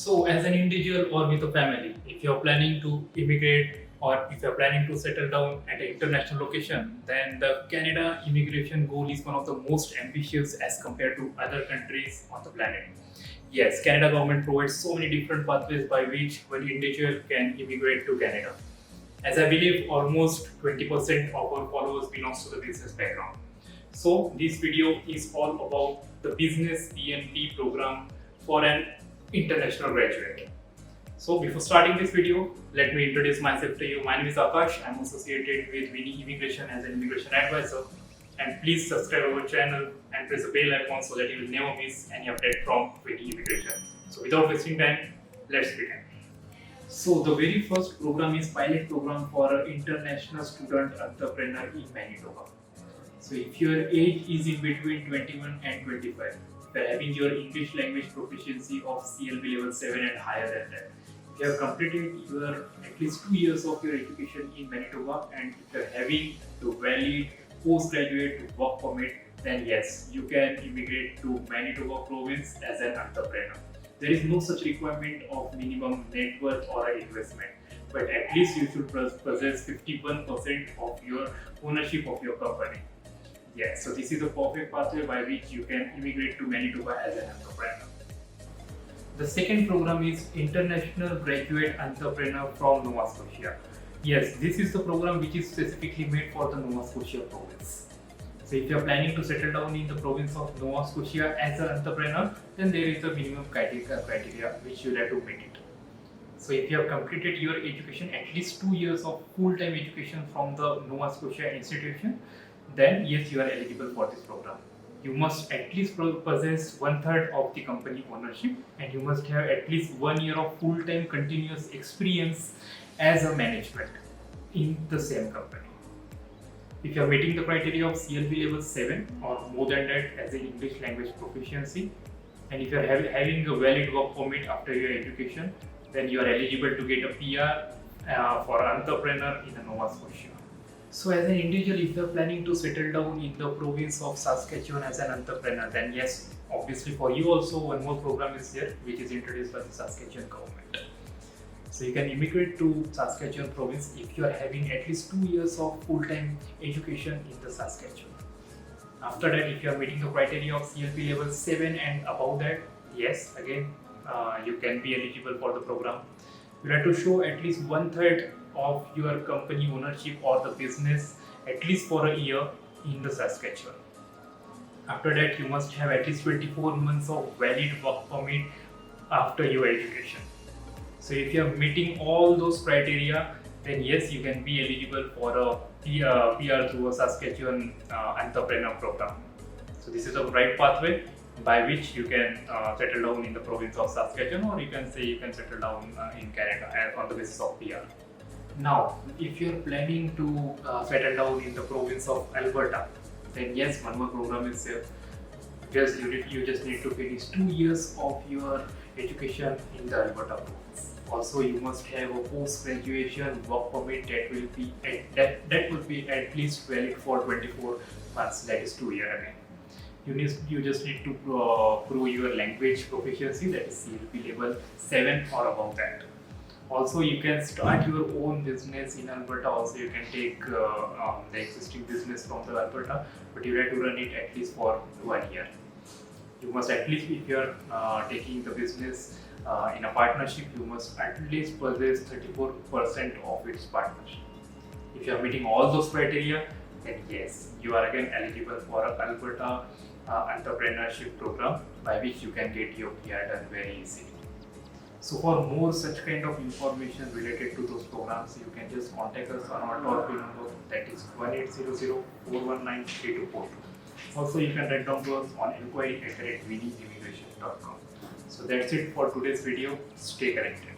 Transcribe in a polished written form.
So, as an individual or with a family, if you're planning to immigrate or if you're planning to settle down at an international location, then the Canada immigration goal is one of the most ambitious as compared to other countries on the planet. Yes, Canada government provides so many different pathways by which one individual can immigrate to Canada. As I believe almost 20% of our followers belongs to the business background. So this video is all about the business PNP program for an international graduate. So before starting this video, let me introduce myself to you. My name is Akash. I'm associated with Winnie Immigration as an immigration advisor. And please subscribe our channel and press the bell icon so that you will never miss any update from Winnie Immigration. So without wasting time, let's begin. So the very first program is pilot program for an international student entrepreneur in Manitoba. So if your age is in between 21 and 25, if you're having your English language proficiency of CLB level 7 and higher than that, if you have completed your at least 2 years of your education in Manitoba and if you're having the valid postgraduate work permit, then yes, you can immigrate to Manitoba province as an entrepreneur. There is no such requirement of minimum net worth or an investment, but at least you should possess 51% of your ownership of your company. Yes, so this is a perfect pathway by which you can immigrate to Manitoba as an entrepreneur. The second program is International Graduate Entrepreneur from Nova Scotia. Yes, this is the program which is specifically made for the Nova Scotia province. So if you are planning to settle down in the province of Nova Scotia as an entrepreneur, then there is a minimum criteria which you have to meet it. So if you have completed your education, at least 2 years of full-time education from the Nova Scotia institution, then yes, you are eligible for this program. You must at least possess 1/3 of the company ownership and you must have at least 1 year of full-time continuous experience as a management in the same company. If you are meeting the criteria of CLB level 7 or more than that as an English language proficiency, and if you are having a valid work permit after your education, then you are eligible to get a PR for entrepreneur in Nova Scotia. So as an individual, if you are planning to settle down in the province of Saskatchewan as an entrepreneur, then yes, obviously for you also one more program is here which is introduced by the Saskatchewan government. So you can immigrate to Saskatchewan province if you are having at least 2 years of full-time education in the Saskatchewan. After that, if you are meeting the criteria of CLP level 7 and above that, yes, again, you can be eligible for the program. You have to show at least 1/3 of your company ownership or the business at least for a year in the Saskatchewan. After that, you must have at least 24 months of valid work permit after your education. So if you are meeting all those criteria, then yes, you can be eligible for a PR through a Saskatchewan entrepreneur program. So this is the right pathway by which you can settle down in the province of Saskatchewan, or you can say you can settle down in Canada on the basis of PR. Now, if you are planning to settle down in the province of Alberta, then yes, one more program is there. You just need to finish 2 years of your education in the Alberta province. Also, you must have a post-graduation work permit that will be at least valid for 24 months. That is 2 years again. You just need to prove your language proficiency, that is CLP level 7 or above that. Also, you can start your own business in Alberta. Also, you can take the existing business from the Alberta, but you have to run it at least for 1 year. You must at least, if you are taking the business in a partnership, you must at least possess 34% of its partnership. If you are meeting all those criteria, then yes, you are again eligible for an Alberta entrepreneurship program by which you can get your PR done very easily. So for more such kind of information related to those programs, you can just contact us on our toll-free number, that is 1800-419-3242. Also, you can write down to us on inquiry@winnieimmigration.com. So that's it for today's video. Stay connected.